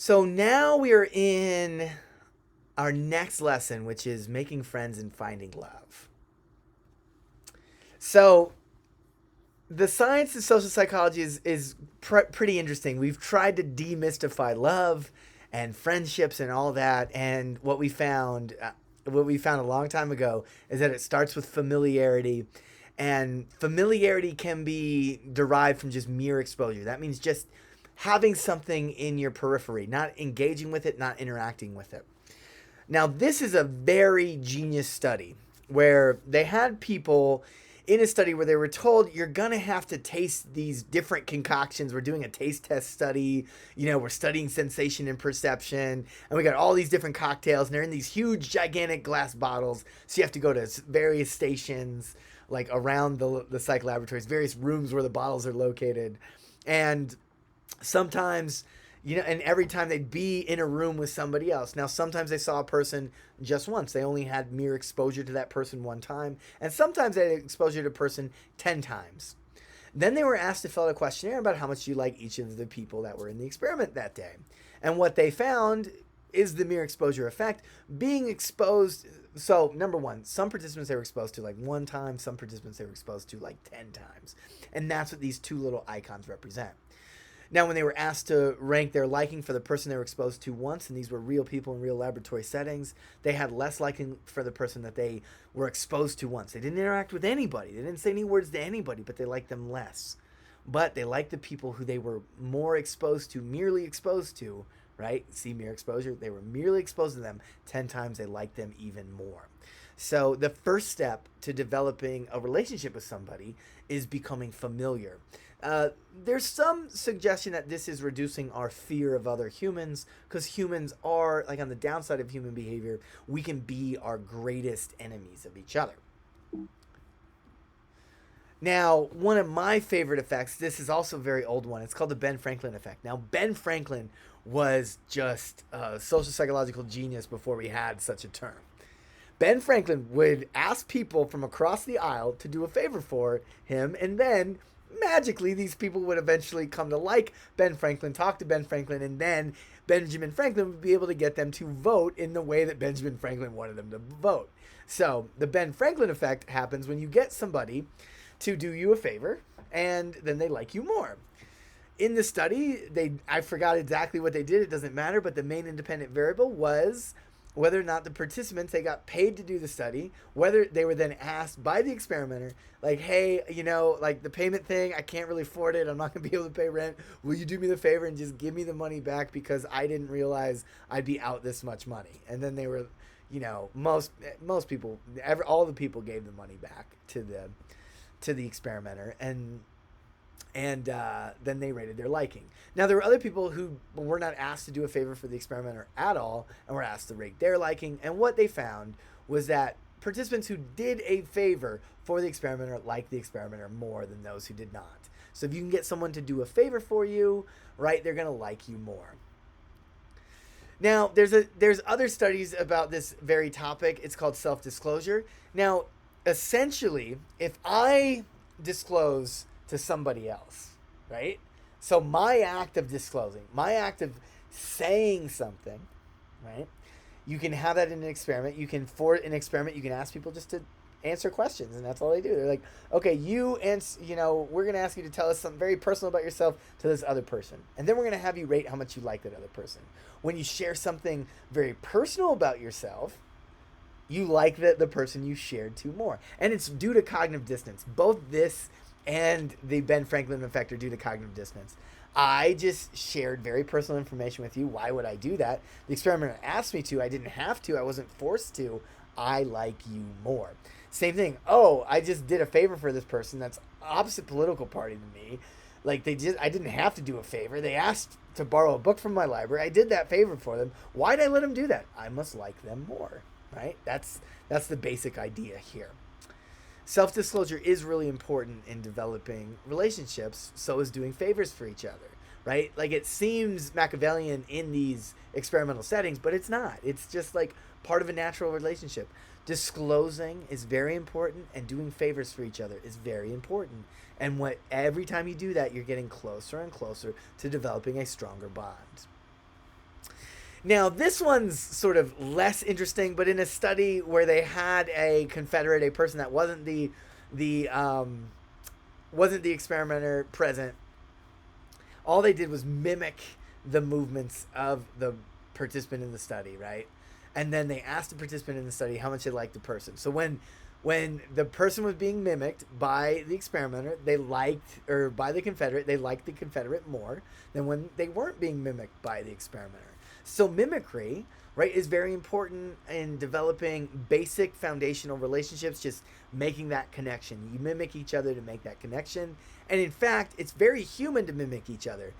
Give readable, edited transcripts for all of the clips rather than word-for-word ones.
So now we are in our next lesson, which is making friends and finding love. So the science of social psychology is pretty interesting. We've tried to demystify love and friendships and all that, and what we found a long time ago, is that it starts with familiarity, and familiarity can be derived from just mere exposure. That means just having something in your periphery, not engaging with it, not interacting with it. Now, this is a very genius study where they had people in a study where they were told you're going to have to taste these different concoctions. We're doing a taste test study. We're studying sensation and perception. And we got all these different cocktails, and they're in these huge, gigantic glass bottles. So you have to go to various stations, like around the psych laboratories, various rooms where the bottles are located. And sometimes, and every time they'd be in a room with somebody else. Now, sometimes they saw a person just once. They only had mere exposure to that person one time. And sometimes they had exposure to a person 10 times. Then they were asked to fill out a questionnaire about how much you like each of the people that were in the experiment that day. And what they found is the mere exposure effect. Being exposed, so number one, some participants they were exposed to like one time, some participants they were exposed to like 10 times. And that's what these two little icons represent. Now, when they were asked to rank their liking for the person they were exposed to once, and these were real people in real laboratory settings, they had less liking for the person that they were exposed to once. They didn't interact with anybody. They didn't say any words to anybody, but they liked them less. But they liked the people who they were more exposed to, merely exposed to, right? See, mere exposure. They were merely exposed to them 10 times. They liked them even more. So the first step to developing a relationship with somebody is becoming familiar. There's some suggestion that this is reducing our fear of other humans, because humans are, like, on the downside of human behavior, we can be our greatest enemies of each other. Now, one of my favorite effects, this is also a very old one. It's called the Ben Franklin effect. Now, Ben Franklin was just a social psychological genius before we had such a term. Ben Franklin would ask people from across the aisle to do a favor for him, and then magically these people would eventually come to like Ben Franklin, talk to Ben Franklin, and then Benjamin Franklin would be able to get them to vote in the way that Benjamin Franklin wanted them to vote. So the Ben Franklin effect happens when you get somebody to do you a favor, and then they like you more. In the study, I forgot exactly what they did. It doesn't matter, but the main independent variable was whether or not the participants, they got paid to do the study, whether they were then asked by the experimenter, like, hey, like the payment thing, I can't really afford it. I'm not going to be able to pay rent. Will you do me the favor and just give me the money back, because I didn't realize I'd be out this much money. And then they were, most people, all the people gave the money back to the experimenter, and then they rated their liking. Now, there were other people who were not asked to do a favor for the experimenter at all, and were asked to rate their liking. And what they found was that participants who did a favor for the experimenter liked the experimenter more than those who did not. So if you can get someone to do a favor for you, right, they're going to like you more. Now, there's other studies about this very topic. It's called self-disclosure. Now, essentially, if I disclose to somebody else, right? So my act of disclosing, my act of saying something, right? You can have that in an experiment. For an experiment, you can ask people just to answer questions, and that's all they do. They're like, okay, we're going to ask you to tell us something very personal about yourself to this other person. And then we're going to have you rate how much you like that other person. When you share something very personal about yourself, you like the person you shared to more. And it's due to cognitive dissonance. Both this and the Ben Franklin effect are due to cognitive dissonance. I just shared very personal information with you. Why would I do that? The experimenter asked me to. I didn't have to. I wasn't forced to. I like you more. Same thing. Oh, I just did a favor for this person that's opposite political party to me. Like, I didn't have to do a favor. They asked to borrow a book from my library. I did that favor for them. Why did I let them do that? I must like them more, right? That's the basic idea here. Self-disclosure is really important in developing relationships. So is doing favors for each other, right? Like, it seems Machiavellian in these experimental settings, but it's not. It's just like part of a natural relationship. Disclosing is very important, and doing favors for each other is very important. And every time you do that, you're getting closer and closer to developing a stronger bond. Now, this one's sort of less interesting, but in a study where they had a Confederate, a person that the wasn't the experimenter present, all they did was mimic the movements of the participant in the study, right? And then they asked the participant in the study how much they liked the person. So when the person was being mimicked by the experimenter, they liked, or by the Confederate, they liked the Confederate more than when they weren't being mimicked by the experimenter. So mimicry, right, is very important in developing basic foundational relationships, just making that connection. You mimic each other to make that connection. And in fact, it's very human to mimic each other.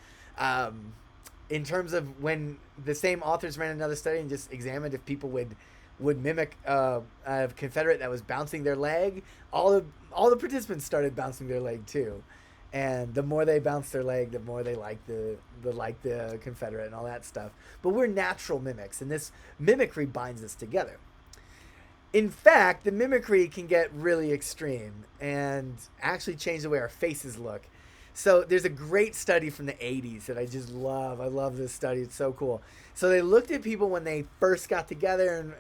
In terms of when the same authors ran another study and just examined if people would mimic a Confederate that was bouncing their leg, all the participants started bouncing their leg too. And the more they bounced their leg, the more they liked the Confederate and all that stuff. But we're natural mimics, and this mimicry binds us together. In fact, the mimicry can get really extreme and actually change the way our faces look. So there's a great study from the 80s that I just love. I love this study. It's so cool. So they looked at people when they first got together and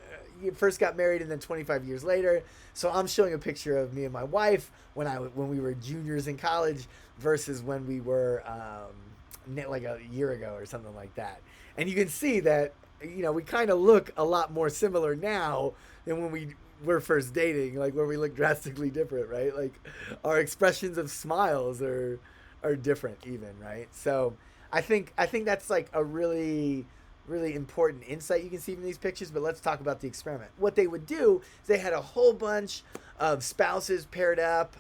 first got married, and then 25 years later. So I'm showing a picture of me and my wife when we were juniors in college versus when we were like a year ago or something like that. And you can see that, we kind of look a lot more similar now than when we were first dating, like where we look drastically different, right? Like our expressions of smiles are different even, right? So I think that's like a really important insight you can see from these pictures. But let's talk about the experiment. What they would do is they had a whole bunch of spouses paired up.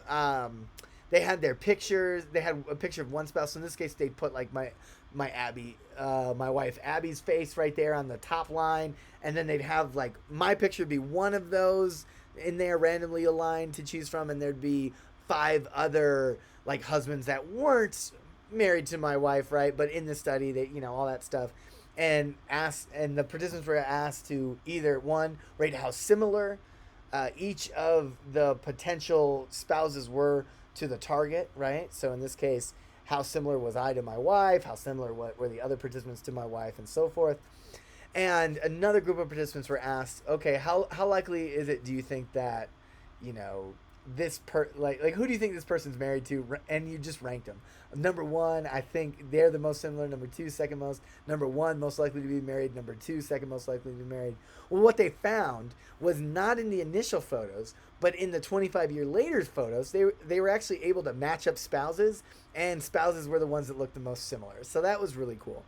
They had their pictures. They had a picture of one spouse. So in this case, they put like my wife Abby's face right there on the top line, and then they'd have like my picture would be one of those in there randomly aligned to choose from, and there'd be 5 other like husbands that weren't married to my wife, right? But in the study, they all that stuff. And the participants were asked to either one, rate how similar each of the potential spouses were to the target, right? So in this case, how similar was I to my wife? How similar were the other participants to my wife, and so forth. And another group of participants were asked, okay, how likely is it, do you think that, like who do you think this person's married to? And you just ranked them. Number 1, I think they're the most similar. Number 2, second most. Number 1, most likely to be married. Number 2, second most likely to be married. Well, what they found was not in the initial photos, but in the 25-year later photos, they were actually able to match up spouses, and spouses were the ones that looked the most similar. So that was really cool.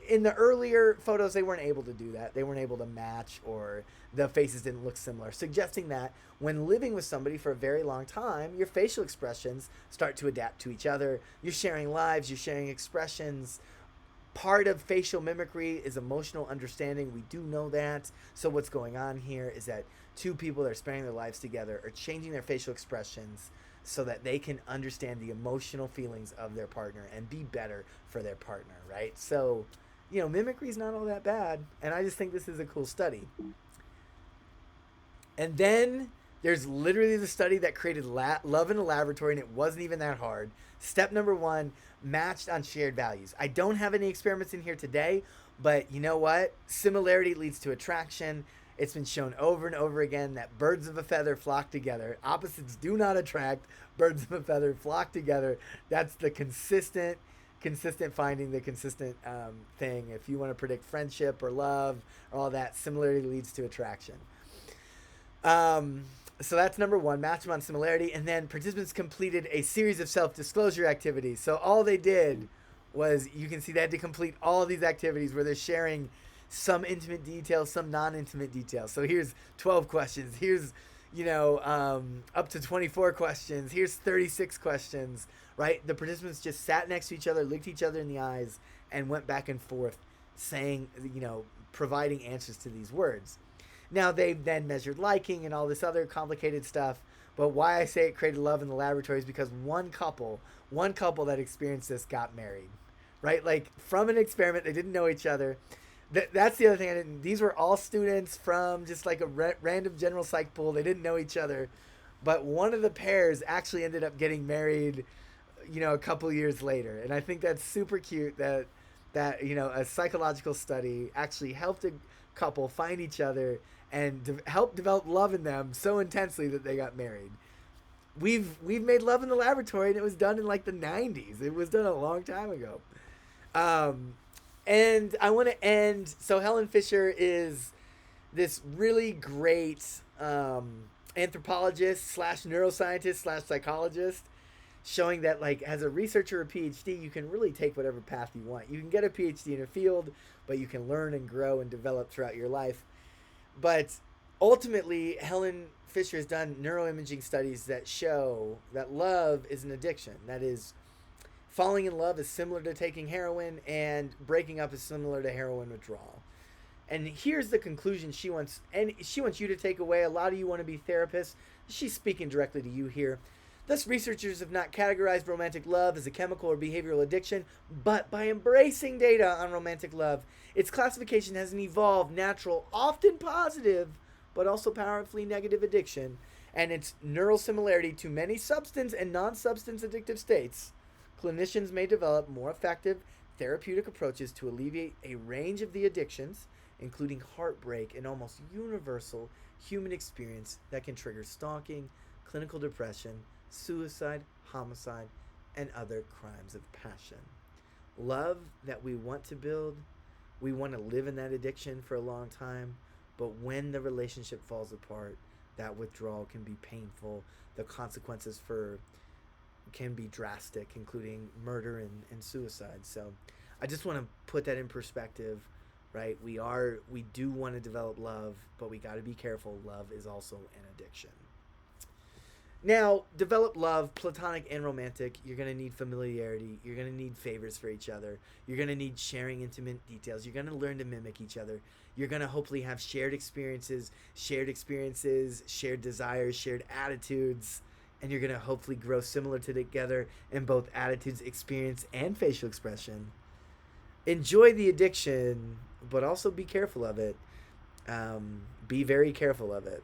In the earlier photos, they weren't able to do that. They weren't able to match, or the faces didn't look similar, suggesting that when living with somebody for a very long time, your facial expressions start to adapt to each other. You're sharing lives, you're sharing expressions. Part of facial mimicry is emotional understanding. We do know that. So what's going on here is that 2 people that are spending their lives together are changing their facial expressions so that they can understand the emotional feelings of their partner and be better for their partner, right? So, mimicry is not all that bad. And I just think this is a cool study. And then there's literally the study that created love in a laboratory, and it wasn't even that hard. Step number 1, matched on shared values. I don't have any experiments in here today, but you know what? Similarity leads to attraction. It's been shown over and over again that birds of a feather flock together. Opposites do not attract. Birds of a feather flock together. That's the consistent finding, the consistent thing. If you want to predict friendship or love or all that, similarity leads to attraction. So that's number 1, match them on similarity. And then participants completed a series of self-disclosure activities. So all they did was, you can see they had to complete all these activities where they're sharing some intimate details, some non-intimate details. So here's 12 questions. Here's, up to 24 questions. Here's 36 questions, right? The participants just sat next to each other, looked each other in the eyes, and went back and forth saying, providing answers to these words. Now, they then measured liking and all this other complicated stuff. But why I say it created love in the laboratory is because one couple that experienced this got married, right? Like, from an experiment, they didn't know each other. That's the other thing. These were all students from just like a random general psych pool. They didn't know each other. But one of the pairs actually ended up getting married, a couple years later. And I think that's super cute that that, a psychological study actually helped a couple find each other and helped develop love in them so intensely that they got married. We've made love in the laboratory, and it was done in like the 90s. It was done a long time ago. Um, and I want to end. So Helen Fisher is this really great anthropologist slash neuroscientist slash psychologist, showing that, like, as a researcher or PhD, you can really take whatever path you want. You can get a PhD in a field, but you can learn and grow and develop throughout your life. But ultimately, Helen Fisher has done neuroimaging studies that show that love is an addiction. That is, falling in love is similar to taking heroin, and breaking up is similar to heroin withdrawal. And here's the conclusion she wants you to take away. A lot of you want to be therapists. She's speaking directly to you here. Thus, researchers have not categorized romantic love as a chemical or behavioral addiction, but by embracing data on romantic love, its classification has an evolved, natural, often positive, but also powerfully negative addiction, and its neural similarity to many substance and non-substance addictive states. Clinicians may develop more effective therapeutic approaches to alleviate a range of the addictions, including heartbreak, an almost universal human experience that can trigger stalking, clinical depression, suicide, homicide, and other crimes of passion. Love that we want to build, we want to live in that addiction for a long time, but when the relationship falls apart, that withdrawal can be painful. The consequences can be drastic, including murder and suicide. So I just want to put that in perspective, right? We do want to develop love, but we got to be careful. Love is also an addiction. Now, develop love, platonic and romantic. You're going to need familiarity. You're going to need favors for each other. You're going to need sharing intimate details. You're going to learn to mimic each other. You're going to hopefully have shared experiences, shared desires, shared attitudes, and you're going to hopefully grow similar to together in both attitudes, experience, and facial expression. Enjoy the addiction, but also be careful of it. Be very careful of it.